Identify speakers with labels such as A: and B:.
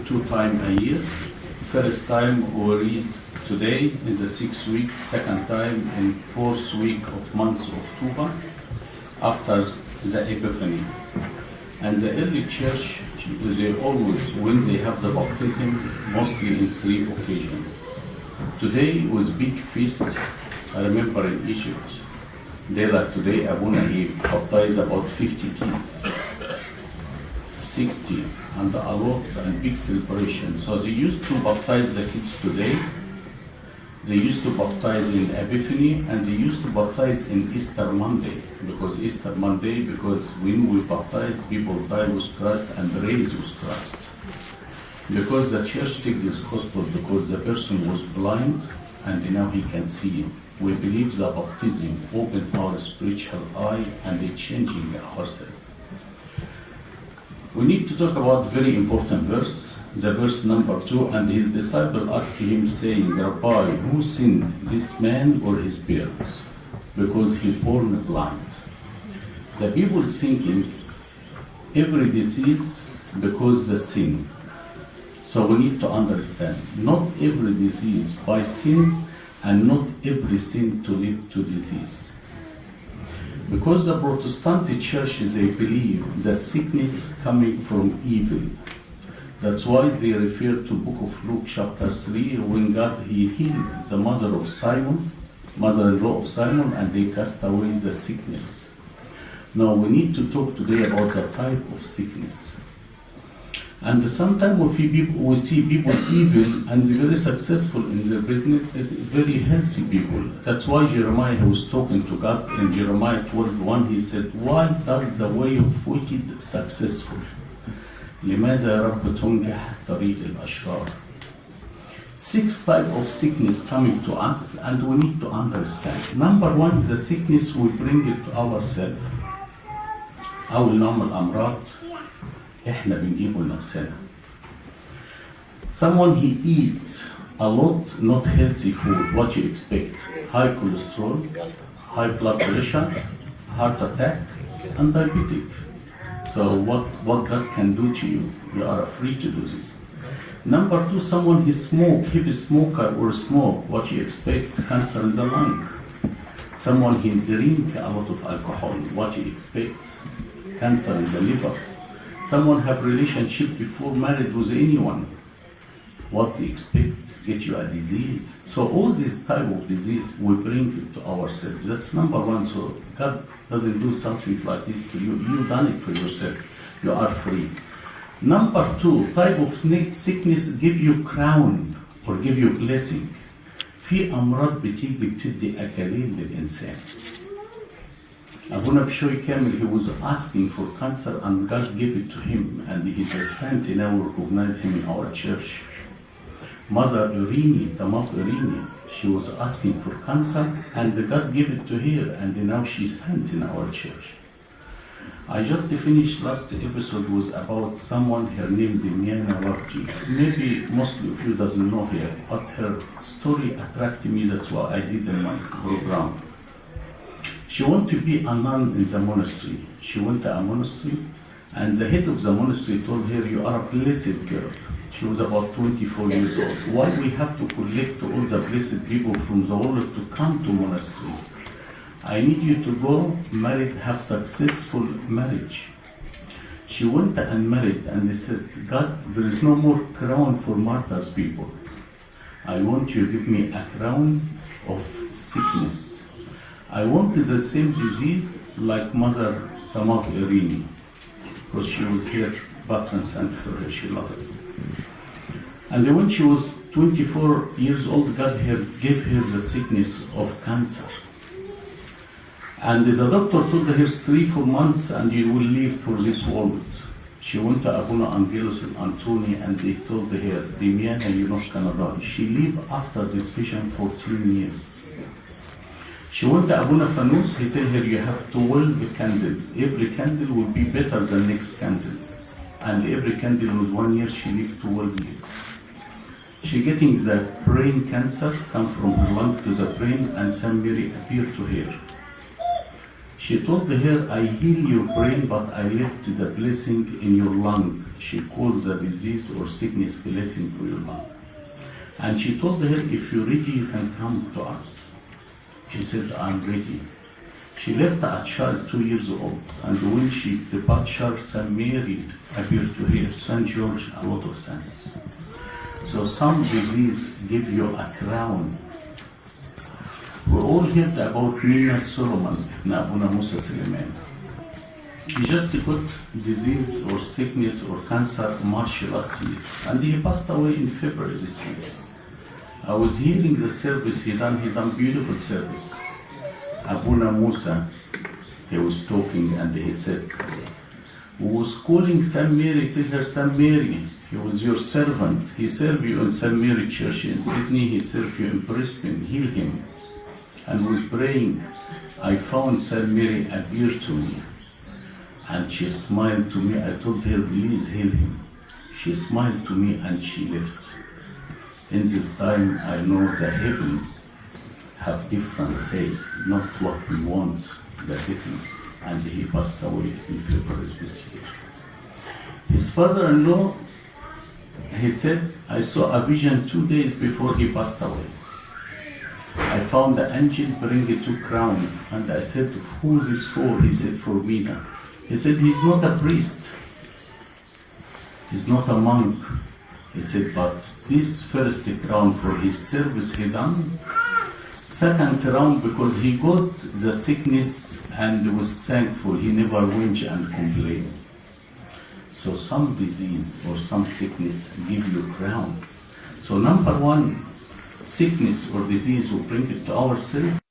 A: 2 times a year. First time we read today in the 6th week, second time in 4th week of month of October after the Epiphany. And the early church, they always, when they have the baptism, mostly in 3 occasions. Today was big feast. I remember in Egypt, they like today, Ehab Wahib baptized about 50 kids, 60, and a lot and big celebration. So they used to baptize the kids today. They used to baptize in Epiphany, and they used to baptize in Easter Monday, because when we baptize, people die with Christ and raise with Christ. Because the church takes this gospel because the person was blind and now he can see. We believe the baptism opens our spiritual eye and it's changing ourselves. We need to talk about very important verse, the verse number 2, and his disciple asked him saying, Rabbi, who sinned, this man or his parents? Because he born blind. The people thinking every disease because the sin. So we need to understand, not every disease by sin, and not every sin to lead to disease. Because the Protestant church, they believe the sickness coming from evil. That's why they refer to book of Luke chapter 3, when God he healed the mother-in-law of Simon, and they cast away the sickness. Now we need to talk today about the type of sickness. And sometimes we see people evil and very successful in their business, is very healthy people. That's why Jeremiah was talking to God in Jeremiah 12:1. He said, why does the way of wicked successful? لماذا يا رب تنجح طريق الأشرار? 6 types of sickness coming to us, and we need to understand. Number 1 is the sickness we bring it to ourselves. أول نوع من الأمراض احنا بنجيبه لنفسنا. Someone he eats a lot not healthy food, what you expect? High cholesterol, high blood pressure, heart attack, and diabetic. So what God can do to you, you are free to do this. Number 2, someone he smoke, heavy smoker or smoke, what you expect? Cancer in the lung. Someone he drink a lot of alcohol, what you expect? Cancer in the liver. Someone have relationship before married with anyone, what they expect? Get you a disease. So all this type of disease we bring it to ourselves. That's number 1. So God doesn't do something like this to you. You done it for yourself. You are free. Number 2, type of sickness give you crown or give you blessing. في أمراض بتيجي بتدي أكاليل للإنسان. Abuna Bishoy Kamil, he was asking for cancer and God gave it to him, and he's a saint, now we recognize him in our church. Mother Irini, Tamak Irini, she was asking for cancer and God gave it to her, and now she's saint in our church. I just finished last episode was about someone, her name Ehab Wahib. Maybe most of you doesn't know her, but her story attracted me, that's why I did in my program. She wanted to be a nun in the monastery. She went to a monastery, and the head of the monastery told her, you are a blessed girl. She was about 24 years old. Why we have to collect all the blessed people from the world to come to monastery? I need you to go, marry, have successful marriage. She went and married, and they said, God, there is no more crown for martyrs people. I want you to give me a crown of sickness. I wanted the same disease like Mother Tamak Irini, because she was here, veterans, and for her, she loved it. And when she was 24 years old, God gave her the sickness of cancer. And the doctor told her 3-4 months and you will leave for this world. She went to Abuna Angelos and Antoni, and they told her, Dimiana, you're not gonna die. She lived after this vision 14 years. She went to Abuna Fanus, he told her, you have 12 candles. Every candle will be better than next candle. And every candle was 1 year, she lived 12 years. She getting the brain cancer, come from her lung to the brain, and Saint Mary appeared to her. She told her, I heal your brain, but I left the blessing in your lung. She called the disease or sickness blessing for your lung. And she told her, if you're ready, you can come to us. She said, I'm ready. She left a child 2 years old, and when she departed, St. Mary appeared to her, St. George, a lot of saints. So some disease give you a crown. We all heard about Nina Solomon, Abuna Musa Suleiman. He just got disease or sickness or cancer March last year, and he passed away in February this year. I was hearing the service he done beautiful service. Abuna Musa, he was talking and he said, who was calling St. Mary, tell her, St. Mary, he was your servant. He served you in St. Mary Church in Sydney, he served you in Brisbane, heal him. And was praying, I found St. Mary appear to me. And she smiled to me. I told her, please heal him. She smiled to me and she left. In this time, I know the heaven have different say, not what we want, the different. And he passed away in February this year. His father-in-law, he said, I saw a vision 2 days before he passed away. I found the angel bring it to crown, and I said, who is this for? He said, for Mina. He said, he's not a priest. He's not a monk. He said, but this first crown for his service he done, second crown because he got the sickness and was thankful. He never whinge and complain. So some disease or some sickness give you crown. So number one, sickness or disease will bring it to ourselves.